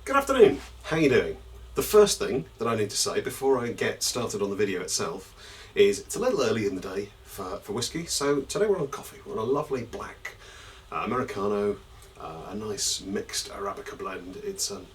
Good afternoon, how are you doing? The first thing that I need to say before I get started on the video itself is it's a little early in the day for whiskey, so today we're on coffee. We're on a lovely black Americano, a nice mixed Arabica blend. It's lovely.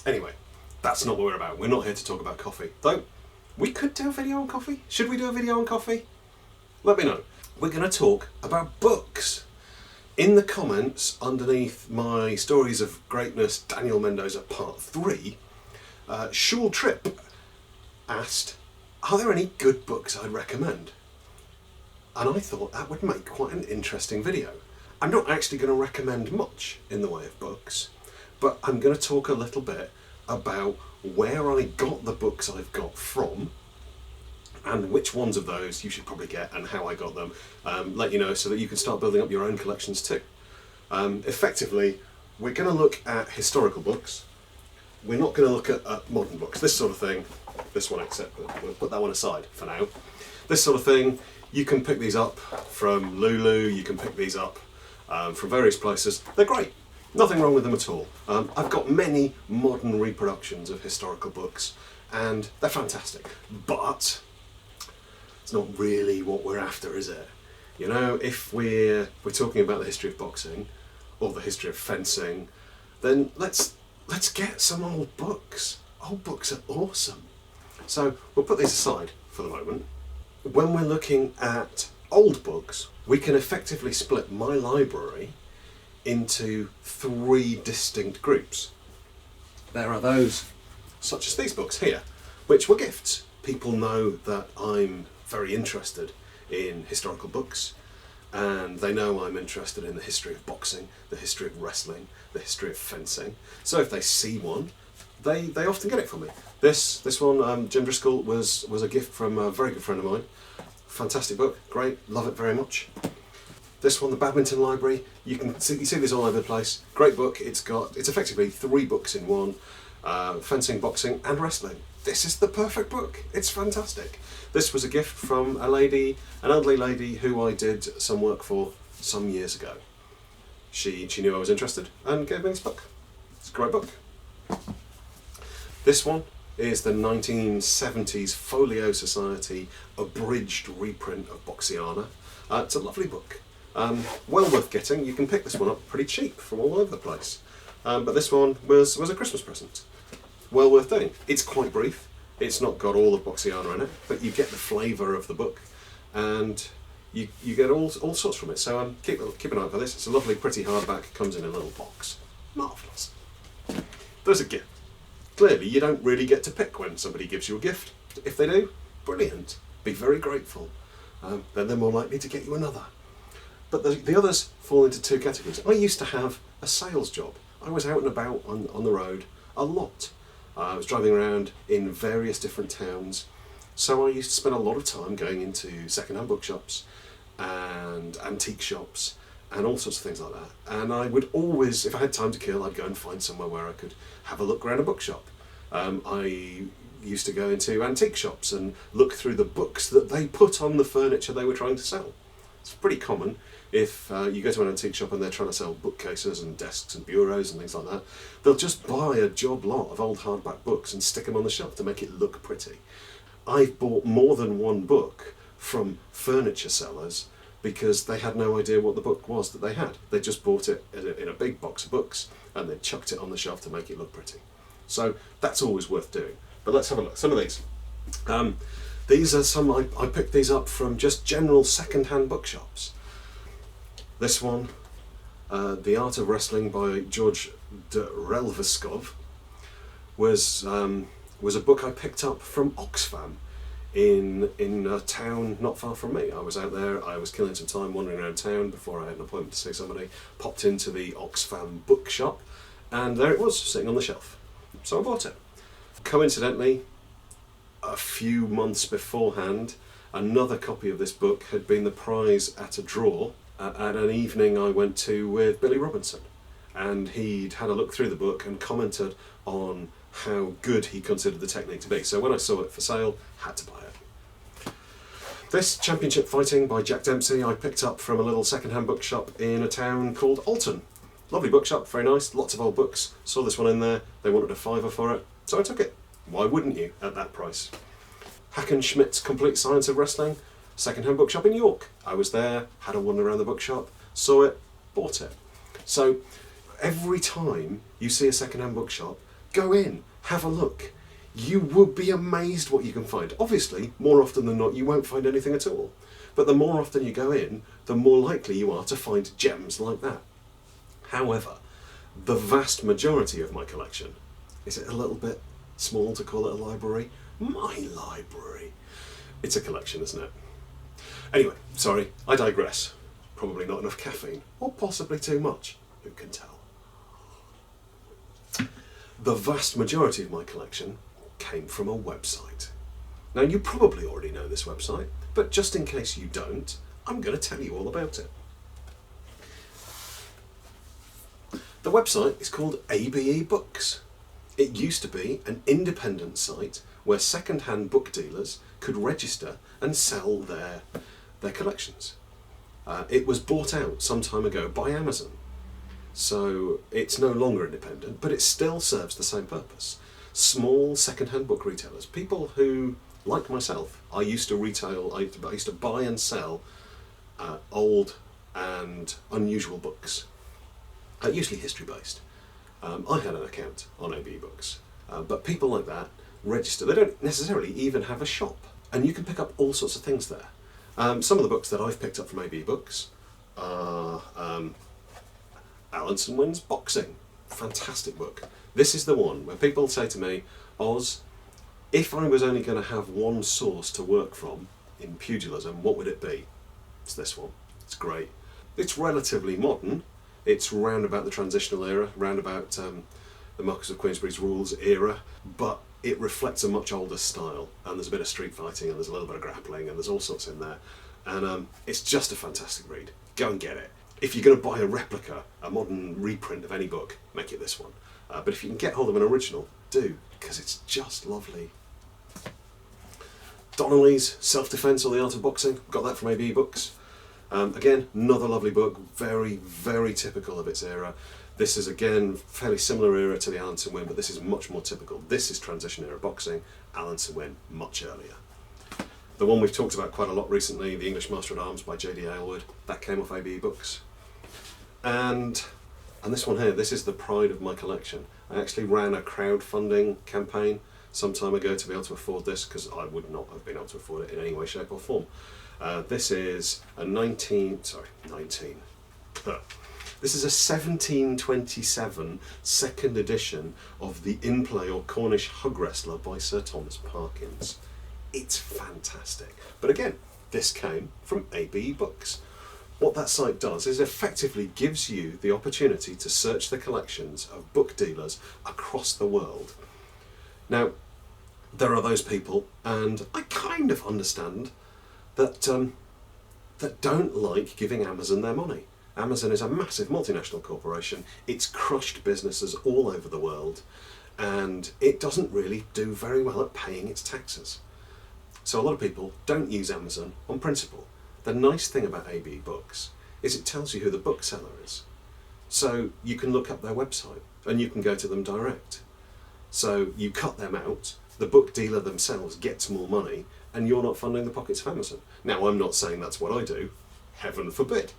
Anyway, that's not what we're about. We're not here to talk about coffee, though we could do a video on coffee. Should we do a video on coffee? Let me know. We're going to talk about books. In the comments underneath my Stories of Greatness Daniel Mendoza Part 3, Shul Trip asked, are there any good books I'd recommend? And I thought that would make quite an interesting video. I'm not actually going to recommend much in the way of books, but I'm going to talk a little bit about where I got the books I've got from, and which ones of those you should probably get and how I got them. Let you know so that you can start building up your own collections too. Effectively, we're going to look at historical books. We're not going to look at modern books, this sort of thing. This one except, we'll put that one aside for now. This sort of thing, you can pick these up from Lulu, you can pick these up from various places. They're great. Nothing wrong with them at all. I've got many modern reproductions of historical books and they're fantastic, but it's not really what we're after, is it? You know, if we're talking about the history of boxing or the history of fencing, then let's get some old books. Old books are awesome. So we'll put these aside for the moment. When we're looking at old books, we can effectively split my library into three distinct groups. There are those such as these books here, which were gifts. People know that I'm very interested in historical books, and they know I'm interested in the history of boxing, the history of wrestling, the history of fencing. So if they see one, they often get it from me. This one, Jim Driscoll, was a gift from a very good friend of mine. Fantastic book, great, love it very much. This one, the Badminton Library, you see this all over the place. Great book. It's effectively three books in one: fencing, boxing, and wrestling. This is the perfect book. It's fantastic. This was a gift from an elderly lady who I did some work for some years ago. She knew I was interested and gave me this book. It's a great book. This one is the 1970s Folio Society abridged reprint of Boxiana. It's a lovely book. Well worth getting. You can pick this one up pretty cheap from all over the place. But this one was a Christmas present. Well worth doing. It's quite brief. It's not got all of Boxiana in it, but you get the flavour of the book, and you get all sorts from it. So keep an eye out for this. It's a lovely, pretty hardback. It comes in a little box. Marvellous. There's a gift. Clearly, you don't really get to pick when somebody gives you a gift. If they do, brilliant. Be very grateful. Then they're more likely to get you another. But the others fall into two categories. I used to have a sales job. I was out and about on the road a lot. I was driving around in various different towns, so I used to spend a lot of time going into second-hand bookshops and antique shops and all sorts of things like that. And I would always, if I had time to kill, I'd go and find somewhere where I could have a look around a bookshop. I used to go into antique shops and look through the books that they put on the furniture they were trying to sell. It's pretty common if you go to an antique shop and they're trying to sell bookcases and desks and bureaus and things like that, they'll just buy a job lot of old hardback books and stick them on the shelf to make it look pretty. I've bought more than one book from furniture sellers because they had no idea what the book was that they had. They just bought it in a big box of books and they chucked it on the shelf to make it look pretty. So that's always worth doing. But let's have a look. Some of these. These are some, I picked these up from just general second-hand bookshops. This one, The Art of Wrestling by George de Relveskov, was a book I picked up from Oxfam in a town not far from me. I was out there, I was killing some time wandering around town before I had an appointment to see somebody, popped into the Oxfam bookshop, and there it was, sitting on the shelf. So I bought it. Coincidentally, a few months beforehand, another copy of this book had been the prize at a draw at an evening I went to with Billy Robinson, and he'd had a look through the book and commented on how good he considered the technique to be. So when I saw it for sale, had to buy it. This Championship Fighting by Jack Dempsey I picked up from a little second-hand bookshop in a town called Alton. Lovely bookshop, very nice, lots of old books. Saw this one in there, they wanted a £5 for it, so I took it. Why wouldn't you at that price? Hackenschmidt's Complete Science of Wrestling, second-hand bookshop in York. I was there, had a wander around the bookshop, saw it, bought it. So every time you see a second-hand bookshop, go in, have a look. You would be amazed what you can find. Obviously, more often than not, you won't find anything at all. But the more often you go in, the more likely you are to find gems like that. However, the vast majority of my collection, is it a little bit small to call it a library? My library. It's a collection, isn't it? Anyway, sorry, I digress. Probably not enough caffeine, or possibly too much. Who can tell? The vast majority of my collection came from a website. Now, you probably already know this website, but just in case you don't, I'm going to tell you all about it. The website is called ABEBOOKS. It used to be an independent site where second-hand book dealers could register and sell their collections. It was bought out some time ago by Amazon, so it's no longer independent, but it still serves the same purpose. Small second-hand book retailers, people who, like myself, I used to buy and sell old and unusual books, usually history-based. I had an account on ABEBOOKS, but people like that register. They don't necessarily even have a shop, and you can pick up all sorts of things there. Some of the books that I've picked up from ABEBOOKS are Allanson-Winn's Boxing. Fantastic book. This is the one where people say to me, Oz, if I was only going to have one source to work from in pugilism, what would it be? It's this one. It's great. It's relatively modern. It's round about the transitional era, round about the Marquess of Queensberry's rules era, but it reflects a much older style, and there's a bit of street fighting, and there's a little bit of grappling, and there's all sorts in there, and it's just a fantastic read. Go and get it. If you're going to buy a replica, a modern reprint of any book, make it this one. But if you can get hold of an original, do, because it's just lovely. Donnelly's Self-Defense or the Art of Boxing, got that from ABEBOOKS. Again, another lovely book, very, very typical of its era. This is, again, fairly similar era to the Allanson-Winn, but this is much more typical. This is transition era boxing, Allanson-Winn much earlier. The one we've talked about quite a lot recently, The English Master at Arms by J.D. Aylward, that came off ABEBOOKS. And this one here, this is the pride of my collection. I actually ran a crowdfunding campaign some time ago to be able to afford this, because I would not have been able to afford it in any way, shape or form. This is a 1727 second edition of the In-Play or Cornish Hug Wrestler by Sir Thomas Parkins. It's fantastic. But again, this came from ABEBOOKS. What that site does is effectively gives you the opportunity to search the collections of book dealers across the world. Now, there are those people, and I kind of understand that that don't like giving Amazon their money. Amazon is a massive multinational corporation. It's crushed businesses all over the world, and it doesn't really do very well at paying its taxes. So a lot of people don't use Amazon on principle. The nice thing about ABEBOOKS is it tells you who the bookseller is. So you can look up their website and you can go to them direct. So you cut them out, the book dealer themselves gets more money, and you're not funding the pockets of Amazon. Now, I'm not saying that's what I do, heaven forbid,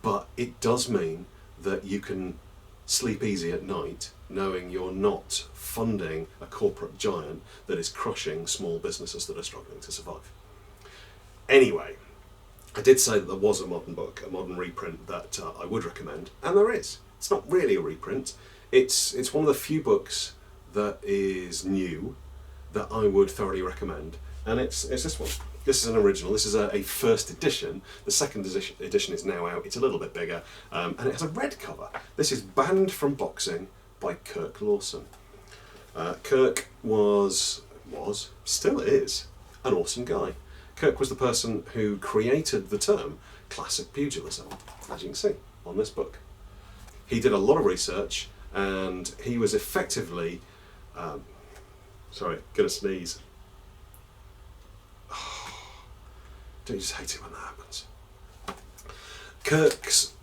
but it does mean that you can sleep easy at night knowing you're not funding a corporate giant that is crushing small businesses that are struggling to survive. Anyway, I did say that there was a modern book, a modern reprint that I would recommend, and there is. It's not really a reprint. It's one of the few books that is new that I would thoroughly recommend, and it's this one. This is an original. This is a first edition. The second edition is now out. It's a little bit bigger, and it has a red cover. This is Banned from Boxing by Kirk Lawson. Kirk still is, an awesome guy. Kirk was the person who created the term classic pugilism, as you can see on this book. He did a lot of research, and he was effectively, sorry, gonna sneeze. Don't you just hate it when that happens? Kirk's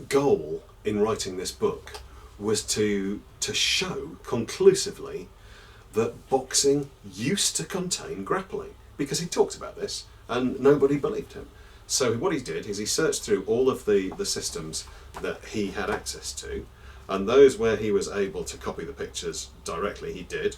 goal in writing this book was to show conclusively that boxing used to contain grappling, because he talked about this and nobody believed him. So what he did is he searched through all of the systems that he had access to, and those where he was able to copy the pictures directly, he did.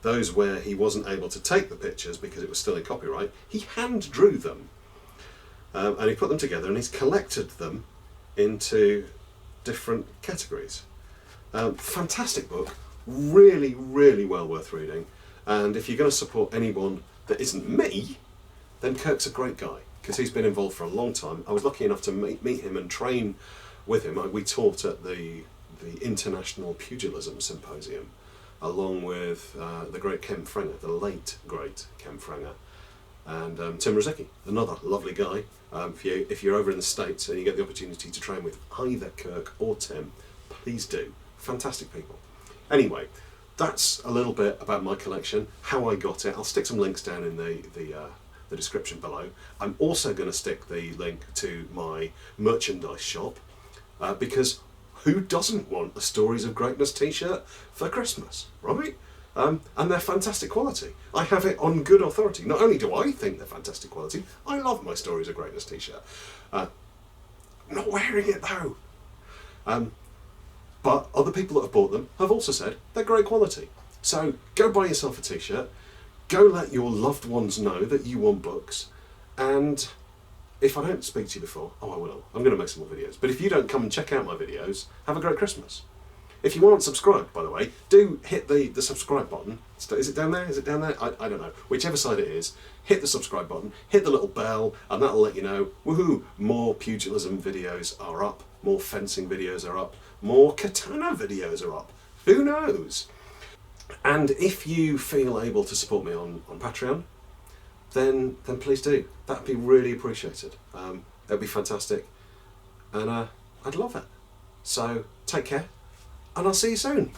Those where he wasn't able to take the pictures because it was still in copyright, he hand drew them. And he put them together and he's collected them into different categories. Fantastic book, really, really well worth reading. And if you're going to support anyone that isn't me, then Kirk's a great guy, because he's been involved for a long time. I was lucky enough to meet him and train with him. We taught at the International Pugilism Symposium, along with the great Ken Frenger, the late great Ken Frenger, and Tim Rozicki, another lovely guy. If you're over in the States and you get the opportunity to train with either Kirk or Tim, please do. Fantastic people. Anyway, that's a little bit about my collection, how I got it. I'll stick some links down in the description below. I'm also going to stick the link to my merchandise shop, because who doesn't want a Stories of Greatness t-shirt for Christmas, right? And they're fantastic quality. I have it on good authority. Not only do I think they're fantastic quality, I love my Stories of Greatness t-shirt. I'm not wearing it though. But other people that have bought them have also said they're great quality. So go buy yourself a t-shirt, go let your loved ones know that you want books, and if I don't speak to you before, I will. I'm going to make some more videos. But if you don't come and check out my videos, have a great Christmas. If you aren't subscribed, by the way, do hit the subscribe button. Is it down there? Is it down there? I don't know. Whichever side it is, hit the subscribe button, hit the little bell, and that'll let you know, woohoo, more pugilism videos are up, more fencing videos are up, more katana videos are up. Who knows? And if you feel able to support me on Patreon, then please do. That'd be really appreciated. That'd be fantastic, and I'd love it. So take care, and I'll see you soon.